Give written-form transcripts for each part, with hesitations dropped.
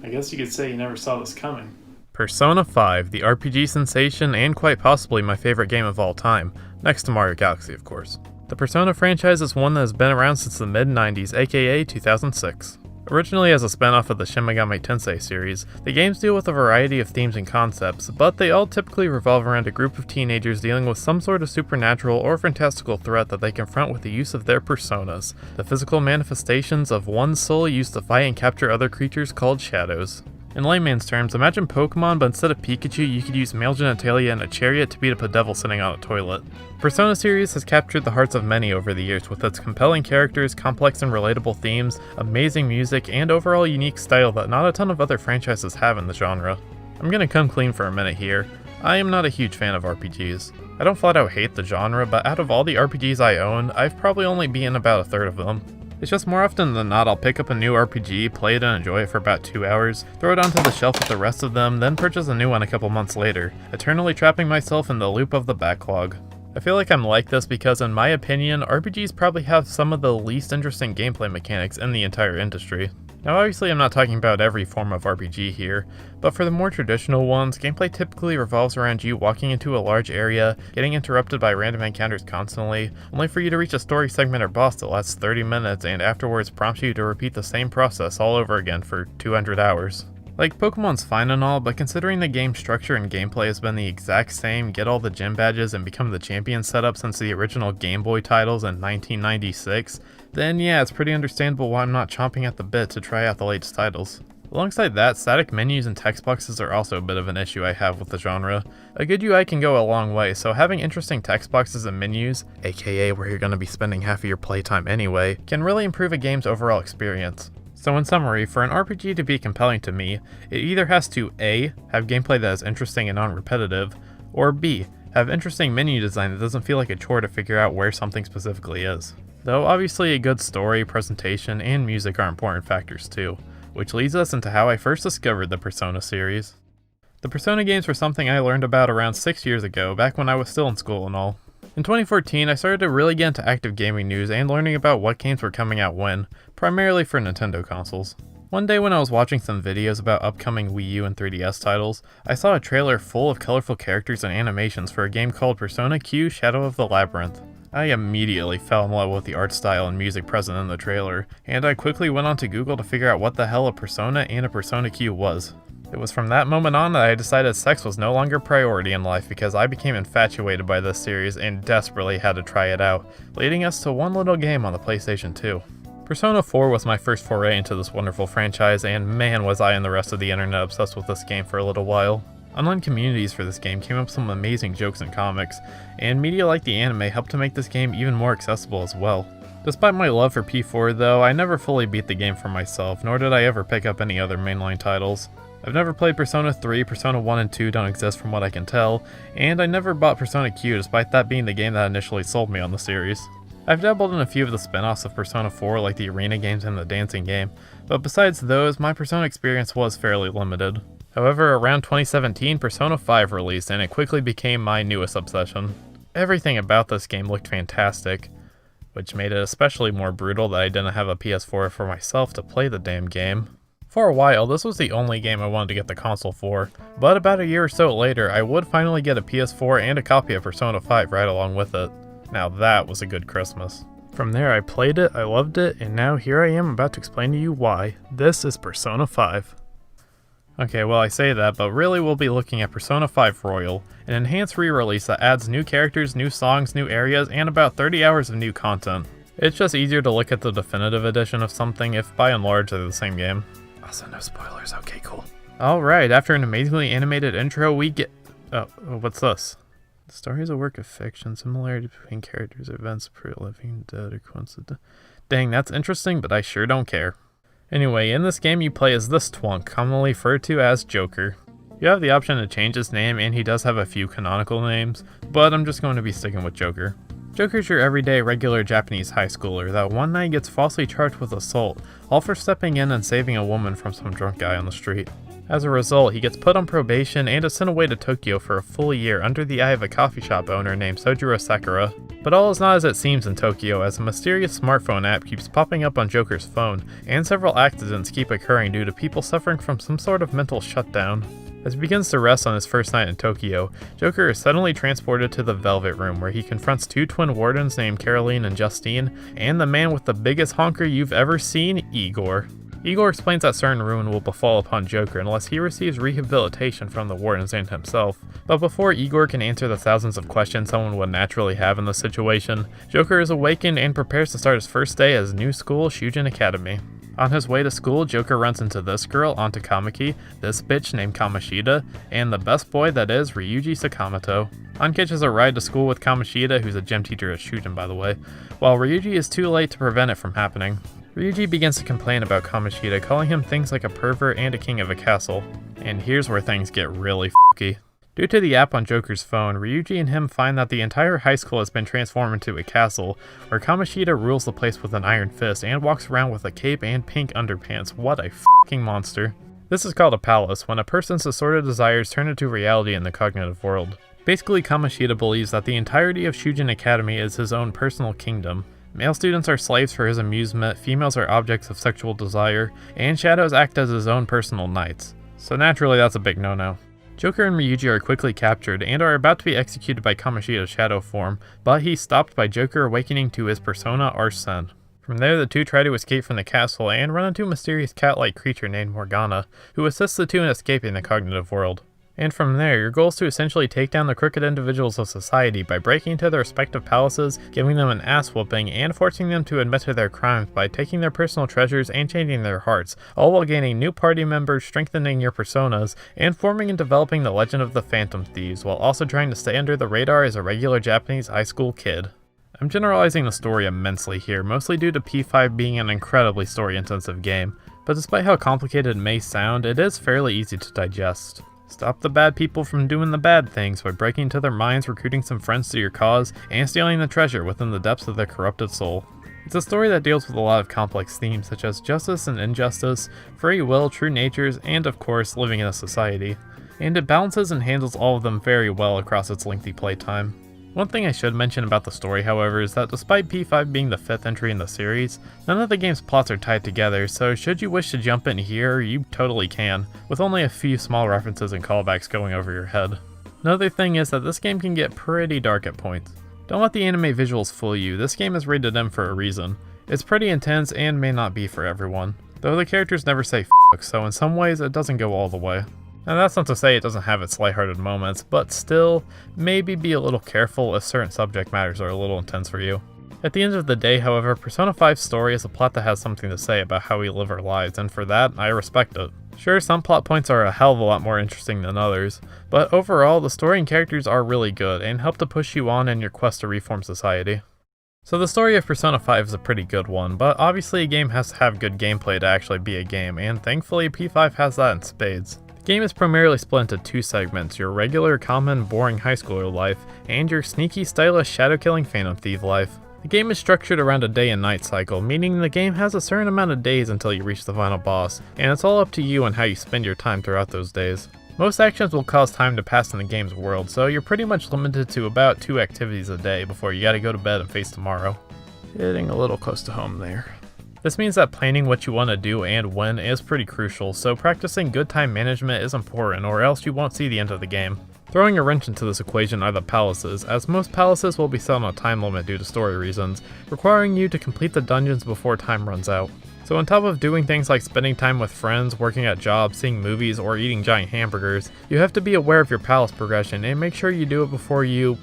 I guess you could say you never saw this coming. Persona 5, the RPG sensation and quite possibly my favorite game of all time, next to Mario Galaxy of course. The Persona franchise is one that has been around since the mid-90s, aka 2006. Originally as a spin-off of the Shin Megami Tensei series, the games deal with a variety of themes and concepts, but they all typically revolve around a group of teenagers dealing with some sort of supernatural or fantastical threat that they confront with the use of their personas, the physical manifestations of one's soul used to fight and capture other creatures called shadows. In layman's terms, imagine Pokemon, but instead of Pikachu, you could use male genitalia and a chariot to beat up a devil sitting on a toilet. The Persona series has captured the hearts of many over the years with its compelling characters, complex and relatable themes, amazing music, and overall unique style that not a ton of other franchises have in the genre. I'm gonna come clean for a minute here. I am not a huge fan of RPGs. I don't flat out hate the genre, but out of all the RPGs I own, I've probably only beaten about a third of them. It's just more often than not I'll pick up a new RPG, play it and enjoy it for about 2 hours, throw it onto the shelf with the rest of them, then purchase a new one a couple months later, eternally trapping myself in the loop of the backlog. I feel like I'm like this because in my opinion, RPGs probably have some of the least interesting gameplay mechanics in the entire industry. Now obviously I'm not talking about every form of RPG here, but for the more traditional ones, gameplay typically revolves around you walking into a large area, getting interrupted by random encounters constantly, only for you to reach a story segment or boss that lasts 30 minutes and afterwards prompts you to repeat the same process all over again for 200 hours. Like, Pokemon's fine and all, but considering the game's structure and gameplay has been the exact same, get all the gym badges and become the champion setup since the original Game Boy titles in 1996, then yeah, it's pretty understandable why I'm not chomping at the bit to try out the latest titles. Alongside that, static menus and text boxes are also a bit of an issue I have with the genre. A good UI can go a long way, so having interesting text boxes and menus, aka where you're going to be spending half of your playtime anyway, can really improve a game's overall experience. So in summary, for an RPG to be compelling to me, it either has to A, have gameplay that is interesting and non-repetitive, or B, have interesting menu design that doesn't feel like a chore to figure out where something specifically is. Though obviously a good story, presentation, and music are important factors too, which leads us into how I first discovered the Persona series. The Persona games were something I learned about around 6 years ago, back when I was still in school and all. In 2014, I started to really get into active gaming news and learning about what games were coming out when, primarily for Nintendo consoles. One day when I was watching some videos about upcoming Wii U and 3DS titles, I saw a trailer full of colorful characters and animations for a game called Persona Q Shadow of the Labyrinth. I immediately fell in love with the art style and music present in the trailer, and I quickly went on to Google to figure out what the hell a Persona and a Persona Q was. It was from that moment on that I decided sex was no longer a priority in life because I became infatuated by this series and desperately had to try it out, leading us to one little game on the PlayStation 2. Persona 4 was my first foray into this wonderful franchise, and man was I and the rest of the internet obsessed with this game for a little while. Online communities for this game came up with some amazing jokes and comics, and media like the anime helped to make this game even more accessible as well. Despite my love for P4 though, I never fully beat the game for myself, nor did I ever pick up any other mainline titles. I've never played Persona 3, Persona 1 and 2 don't exist from what I can tell, and I never bought Persona Q despite that being the game that initially sold me on the series. I've dabbled in a few of the spin-offs of Persona 4 like the arena games and the dancing game, but besides those, my Persona experience was fairly limited. However, around 2017, Persona 5 released and it quickly became my newest obsession. Everything about this game looked fantastic, which made it especially more brutal that I didn't have a PS4 for myself to play the damn game. For a while, this was the only game I wanted to get the console for, but about a year or so later, I would finally get a PS4 and a copy of Persona 5 right along with it. Now that was a good Christmas. From there I played it, I loved it, and now here I am about to explain to you why. This is Persona 5. Okay, well I say that, but really we'll be looking at Persona 5 Royal, an enhanced re-release that adds new characters, new songs, new areas, and about 30 hours of new content. It's just easier to look at the definitive edition of something if by and large they're the same game. Also, no spoilers. Okay, cool. Alright, after an amazingly animated intro, we get... Oh, what's this? The story is a work of fiction. Similarity between characters, events, living, dead, or coincident. Dang, that's interesting, but I sure don't care. Anyway, in this game you play as this twunk, commonly referred to as Joker. You have the option to change his name, and he does have a few canonical names, but I'm just going to be sticking with Joker. Joker's your everyday regular Japanese high schooler that one night gets falsely charged with assault, all for stepping in and saving a woman from some drunk guy on the street. As a result, he gets put on probation and is sent away to Tokyo for a full year under the eye of a coffee shop owner named Sojiro Sakura. But all is not as it seems in Tokyo, as a mysterious smartphone app keeps popping up on Joker's phone, and several accidents keep occurring due to people suffering from some sort of mental shutdown. As he begins to rest on his first night in Tokyo, Joker is suddenly transported to the Velvet Room, where he confronts two twin wardens named Caroline and Justine, and the man with the biggest honker you've ever seen, Igor. Igor explains that certain ruin will befall upon Joker unless he receives rehabilitation from the wardens and himself. But before Igor can answer the thousands of questions someone would naturally have in this situation, Joker is awakened and prepares to start his first day as new school, Shujin Academy. On his way to school, Joker runs into this girl, Anta Kamiki, this bitch named Kamoshida, and the best boy that is Ryuji Sakamoto. An catches a ride to school with Kamoshida, who's a gym teacher at Shujin by the way, while Ryuji is too late to prevent it from happening. Ryuji begins to complain about Kamoshida, calling him things like a pervert and a king of a castle. And here's where things get really f***y. Due to the app on Joker's phone, Ryuji and him find that the entire high school has been transformed into a castle, where Kamoshida rules the place with an iron fist and walks around with a cape and pink underpants. What a f***ing monster. This is called a palace, when a person's assorted desires turn into reality in the cognitive world. Basically, Kamoshida believes that the entirety of Shujin Academy is his own personal kingdom. Male students are slaves for his amusement, females are objects of sexual desire, and shadows act as his own personal knights. So naturally that's a big no-no. Joker and Ryuji are quickly captured and are about to be executed by Kamoshida's shadow form, but he's stopped by Joker awakening to his persona Arsene. From there, the two try to escape from the castle and run into a mysterious cat-like creature named Morgana, who assists the two in escaping the cognitive world. And from there, your goal is to essentially take down the crooked individuals of society by breaking into their respective palaces, giving them an ass whooping, and forcing them to admit to their crimes by taking their personal treasures and changing their hearts, all while gaining new party members, strengthening your personas, and forming and developing the legend of the Phantom Thieves, while also trying to stay under the radar as a regular Japanese high school kid. I'm generalizing the story immensely here, mostly due to P5 being an incredibly story-intensive game, but despite how complicated it may sound, it is fairly easy to digest. Stop the bad people from doing the bad things by breaking into their minds, recruiting some friends to your cause, and stealing the treasure within the depths of their corrupted soul. It's a story that deals with a lot of complex themes such as justice and injustice, free will, true natures, and of course, living in a society. And it balances and handles all of them very well across its lengthy playtime. One thing I should mention about the story, however, is that despite P5 being the 5th entry in the series, none of the game's plots are tied together, so should you wish to jump in here, you totally can, with only a few small references and callbacks going over your head. Another thing is that this game can get pretty dark at points. Don't let the anime visuals fool you, this game is rated M for a reason. It's pretty intense and may not be for everyone, though the characters never say f**k, so in some ways it doesn't go all the way. Now that's not to say it doesn't have its lighthearted moments, but still, maybe be a little careful if certain subject matters are a little intense for you. At the end of the day, however, Persona 5's story is a plot that has something to say about how we live our lives, and for that, I respect it. Sure, some plot points are a hell of a lot more interesting than others, but overall, the story and characters are really good, and help to push you on in your quest to reform society. So the story of Persona 5 is a pretty good one, but obviously a game has to have good gameplay to actually be a game, and thankfully P5 has that in spades. The game is primarily split into two segments, your regular, common, boring high schooler life, and your sneaky, stylish, shadow-killing Phantom Thief life. The game is structured around a day and night cycle, meaning the game has a certain amount of days until you reach the final boss, and it's all up to you on how you spend your time throughout those days. Most actions will cause time to pass in the game's world, so you're pretty much limited to about 2 activities a day before you gotta go to bed and face tomorrow. Hitting a little close to home there. This means that planning what you want to do and when is pretty crucial, so practicing good time management is important or else you won't see the end of the game. Throwing a wrench into this equation are the palaces, as most palaces will be set on a time limit due to story reasons, requiring you to complete the dungeons before time runs out. So on top of doing things like spending time with friends, working at jobs, seeing movies, or eating giant hamburgers, you have to be aware of your palace progression and make sure you do it before you,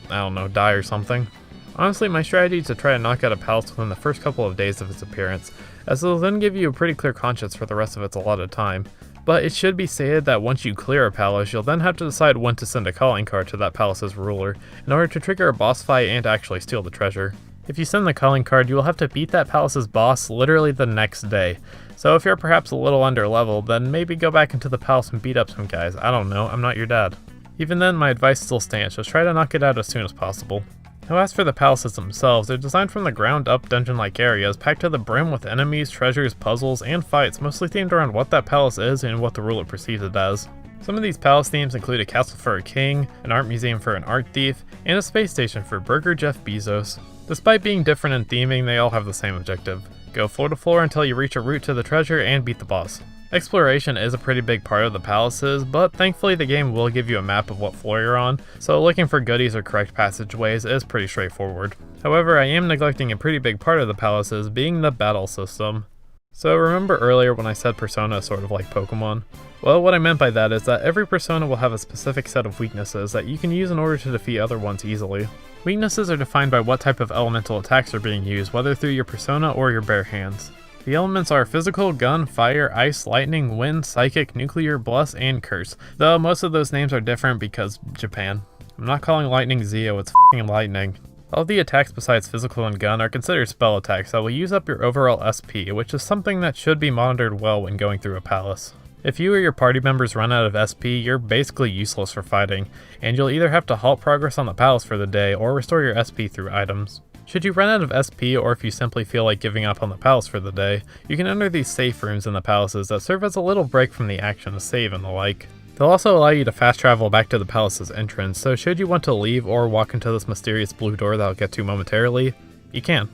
die or something. Honestly, my strategy is to try to knock out a palace within the first couple of days of its appearance, as it'll then give you a pretty clear conscience for the rest of its allotted time. But it should be stated that once you clear a palace, you'll then have to decide when to send a calling card to that palace's ruler, in order to trigger a boss fight and actually steal the treasure. If you send the calling card, you will have to beat that palace's boss literally the next day. So if you're perhaps a little under leveled, then maybe go back into the palace and beat up some guys. I don't know, I'm not your dad. Even then, my advice still stands, just try to knock it out as soon as possible. Now as for the palaces themselves, they're designed from the ground up dungeon-like areas, packed to the brim with enemies, treasures, puzzles, and fights, mostly themed around what that palace is and what the ruler perceives it as. Some of these palace themes include a castle for a king, an art museum for an art thief, and a space station for Burger Jeff Bezos. Despite being different in theming, they all have the same objective: go floor to floor until you reach a route to the treasure and beat the boss. Exploration is a pretty big part of the palaces, but thankfully the game will give you a map of what floor you're on, so looking for goodies or correct passageways is pretty straightforward. However, I am neglecting a pretty big part of the palaces, being the battle system. So remember earlier when I said Persona is sort of like Pokemon? Well, what I meant by that is that every Persona will have a specific set of weaknesses that you can use in order to defeat other ones easily. Weaknesses are defined by what type of elemental attacks are being used, whether through your Persona or your bare hands. The elements are physical, gun, fire, ice, lightning, wind, psychic, nuclear, bless, and curse, though most of those names are different because Japan. I'm not calling lightning Zeo, it's f***ing lightning. All the attacks besides physical and gun are considered spell attacks that will use up your overall SP, which is something that should be monitored well when going through a palace. If you or your party members run out of SP, you're basically useless for fighting, and you'll either have to halt progress on the palace for the day or restore your SP through items. Should you run out of SP, or if you simply feel like giving up on the palace for the day, you can enter these safe rooms in the palaces that serve as a little break from the action to save and the like. They'll also allow you to fast travel back to the palace's entrance, so should you want to leave or walk into this mysterious blue door that I'll get to momentarily, you can.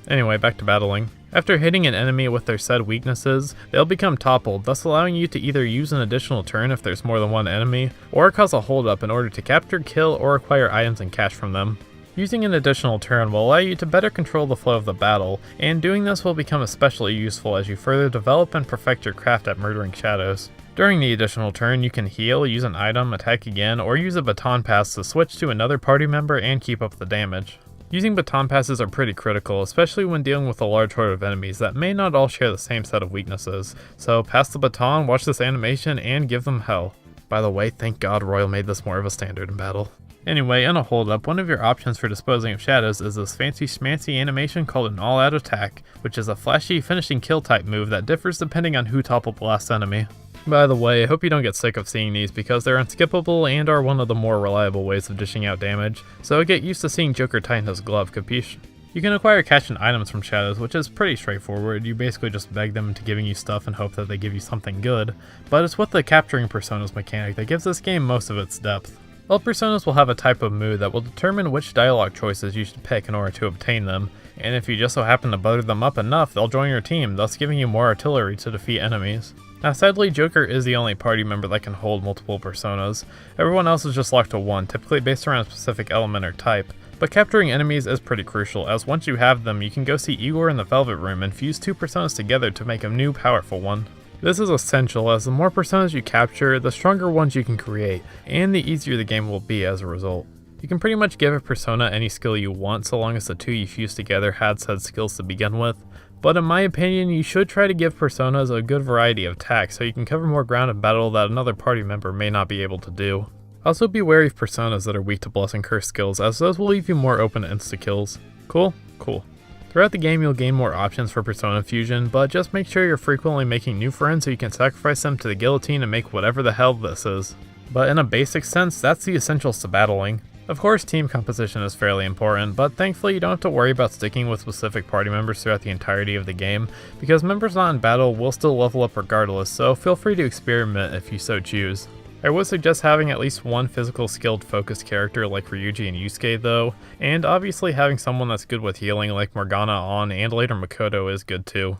Anyway, back to battling. After hitting an enemy with their said weaknesses, they'll become toppled, thus allowing you to either use an additional turn if there's more than one enemy, or cause a holdup in order to capture, kill, or acquire items and cash from them. Using an additional turn will allow you to better control the flow of the battle, and doing this will become especially useful as you further develop and perfect your craft at murdering shadows. During the additional turn, you can heal, use an item, attack again, or use a baton pass to switch to another party member and keep up the damage. Using baton passes are pretty critical, especially when dealing with a large horde of enemies that may not all share the same set of weaknesses, so pass the baton, watch this animation, and give them hell. By the way, thank God Royal made this more of a standard in battle. Anyway, in a holdup, one of your options for disposing of shadows is this fancy schmancy animation called an all-out attack, which is a flashy finishing kill type move that differs depending on who toppled the last enemy. By the way, I hope you don't get sick of seeing these because they're unskippable and are one of the more reliable ways of dishing out damage, so get used to seeing Joker tighten his glove, capiche? You can acquire cash and items from shadows, which is pretty straightforward. You basically just beg them into giving you stuff and hope that they give you something good, but it's with the capturing personas mechanic that gives this game most of its depth. All personas will have a type of mood that will determine which dialogue choices you should pick in order to obtain them, and if you just so happen to butter them up enough, they'll join your team, thus giving you more artillery to defeat enemies. Now sadly, Joker is the only party member that can hold multiple personas. Everyone else is just locked to one, typically based around a specific element or type. But capturing enemies is pretty crucial, as once you have them, you can go see Igor in the Velvet Room and fuse two personas together to make a new powerful one. This is essential, as the more personas you capture, the stronger ones you can create, and the easier the game will be as a result. You can pretty much give a persona any skill you want so long as the two you fuse together had said skills to begin with, but in my opinion you should try to give personas a good variety of attacks so you can cover more ground in battle that another party member may not be able to do. Also be wary of personas that are weak to bless and curse skills, as those will leave you more open to insta-kills. Cool? Cool. Throughout the game you'll gain more options for persona fusion, but just make sure you're frequently making new friends so you can sacrifice them to the guillotine and make whatever the hell this is. But in a basic sense, that's the essentials to battling. Of course, team composition is fairly important, but thankfully you don't have to worry about sticking with specific party members throughout the entirety of the game, because members not in battle will still level up regardless, so feel free to experiment if you so choose. I would suggest having at least one physical skilled focused character like Ryuji and Yusuke though, and obviously having someone that's good with healing like Morgana on and later Makoto is good too.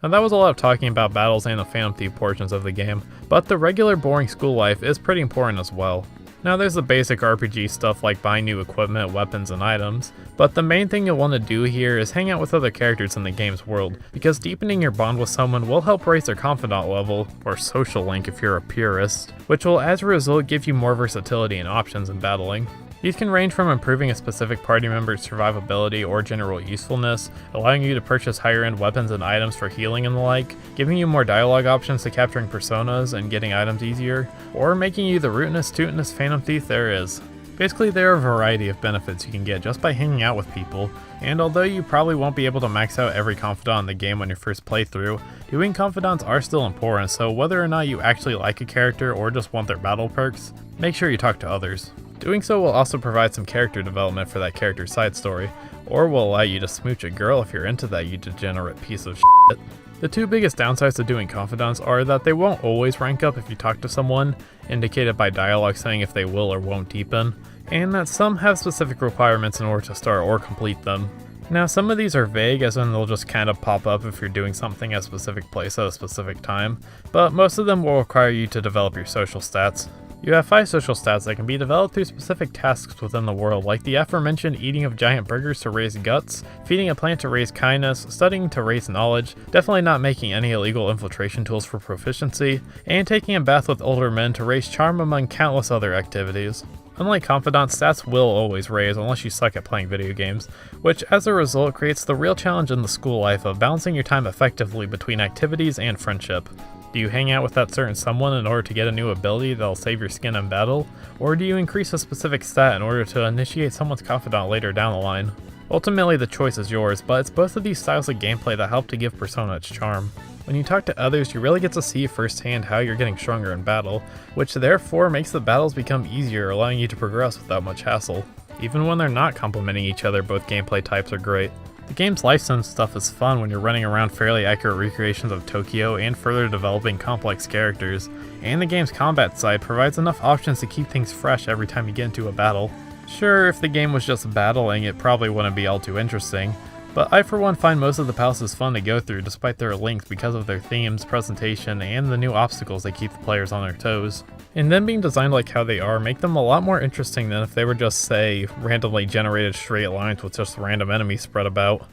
Now that was a lot of talking about battles and the Phantom Thief portions of the game, but the regular boring school life is pretty important as well. Now there's the basic RPG stuff like buying new equipment, weapons, and items, but the main thing you'll want to do here is hang out with other characters in the game's world, because deepening your bond with someone will help raise their confidant level, or social link if you're a purist, which will as a result give you more versatility and options in battling. These can range from improving a specific party member's survivability or general usefulness, allowing you to purchase higher end weapons and items for healing and the like, giving you more dialogue options to capturing personas and getting items easier, or making you the rootinest, tootinest Phantom Thief there is. Basically, there are a variety of benefits you can get just by hanging out with people, and although you probably won't be able to max out every confidant in the game on your first playthrough, doing confidants are still important, so whether or not you actually like a character or just want their battle perks, make sure you talk to others. Doing so will also provide some character development for that character's side story, or will allow you to smooch a girl if you're into that, you degenerate piece of shit. The two biggest downsides to doing confidants are that they won't always rank up if you talk to someone, indicated by dialogue saying if they will or won't deepen, and that some have specific requirements in order to start or complete them. Now, some of these are vague, as in they'll just kind of pop up if you're doing something at a specific place at a specific time, but most of them will require you to develop your social stats. You have 5 social stats that can be developed through specific tasks within the world, like the aforementioned eating of giant burgers to raise guts, feeding a plant to raise kindness, studying to raise knowledge, definitely not making any illegal infiltration tools for proficiency, and taking a bath with older men to raise charm among countless other activities. Unlike confidant, stats will always raise unless you suck at playing video games, which as a result creates the real challenge in the school life of balancing your time effectively between activities and friendship. Do you hang out with that certain someone in order to get a new ability that'll save your skin in battle, or do you increase a specific stat in order to initiate someone's confidant later down the line? Ultimately the choice is yours, but it's both of these styles of gameplay that help to give Persona its charm. When you talk to others, you really get to see firsthand how you're getting stronger in battle, which therefore makes the battles become easier, allowing you to progress without much hassle. Even when they're not complementing each other, both gameplay types are great. The game's life sim stuff is fun when you're running around fairly accurate recreations of Tokyo and further developing complex characters, and the game's combat side provides enough options to keep things fresh every time you get into a battle. Sure, if the game was just battling, it probably wouldn't be all too interesting, but I for one find most of the palaces fun to go through despite their length because of their themes, presentation, and the new obstacles that keep the players on their toes. And them being designed like how they are make them a lot more interesting than if they were just, say, randomly generated straight lines with just random enemies spread about.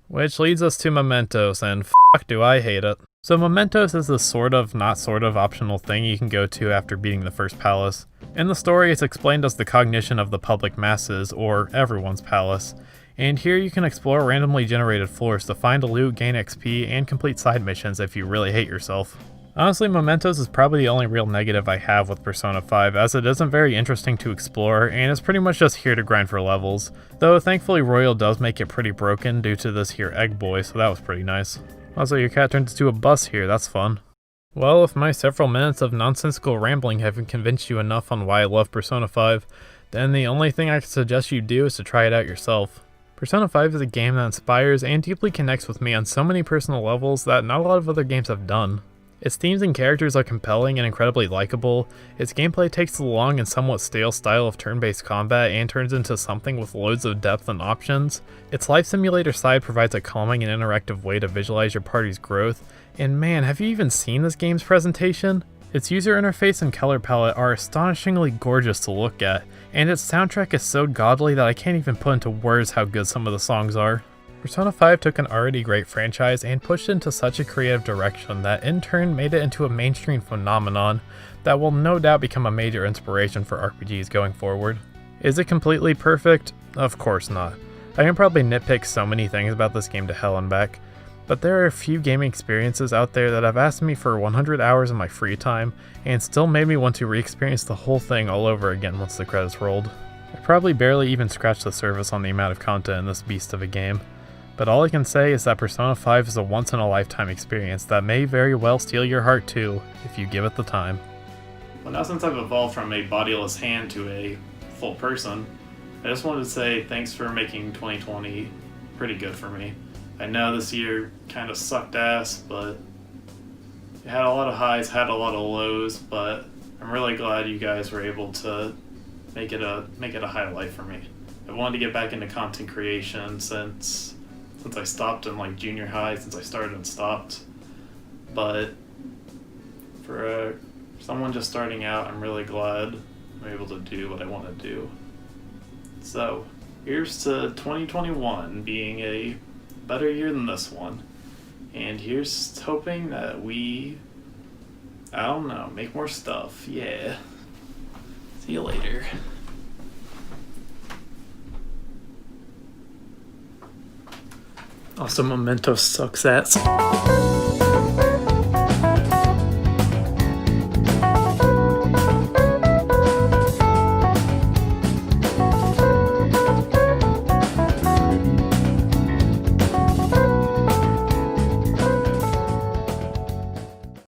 Which leads us to Mementos, and fuck do I hate it. So Mementos is the sort of, not sort of optional thing you can go to after beating the first palace. In the story, it's explained as the cognition of the public masses, or everyone's palace. And here you can explore randomly generated floors to find a loot, gain XP, and complete side missions if you really hate yourself. Honestly, Mementos is probably the only real negative I have with Persona 5, as it isn't very interesting to explore, and is pretty much just here to grind for levels. Though thankfully Royal does make it pretty broken due to this here egg boy, so that was pretty nice. Also, your cat turns into a bus here, that's fun. Well, if my several minutes of nonsensical rambling haven't convinced you enough on why I love Persona 5, then the only thing I can suggest you do is to try it out yourself. Persona 5 is a game that inspires and deeply connects with me on so many personal levels that not a lot of other games have done. Its themes and characters are compelling and incredibly likable, its gameplay takes the long and somewhat stale style of turn-based combat and turns into something with loads of depth and options, its life simulator side provides a calming and interactive way to visualize your party's growth, and man, have you even seen this game's presentation? Its user interface and color palette are astonishingly gorgeous to look at, and its soundtrack is so godly that I can't even put into words how good some of the songs are. Persona 5 took an already great franchise and pushed it into such a creative direction that in turn made it into a mainstream phenomenon that will no doubt become a major inspiration for RPGs going forward. Is it completely perfect? Of course not. I can probably nitpick so many things about this game to hell and back, but there are a few gaming experiences out there that have asked me for 100 hours of my free time and still made me want to re-experience the whole thing all over again once the credits rolled. I probably barely even scratched the surface on the amount of content in this beast of a game. But all I can say is that Persona 5 is a once-in-a-lifetime experience that may very well steal your heart too, if you give it the time. Well, now since I've evolved from a bodiless hand to a full person, I just wanted to say thanks for making 2020 pretty good for me. I know this year kind of sucked ass, but it had a lot of highs, had a lot of lows, but I'm really glad you guys were able to make it a highlight for me. I wanted to get back into content creation since I stopped in like junior high, since I started and stopped. But for someone just starting out, I'm really glad I'm able to do what I want to do. So here's to 2021 being a better year than this one. And here's hoping that we, I don't know, make more stuff. Yeah. See you later. Also, Mementos sucks ass.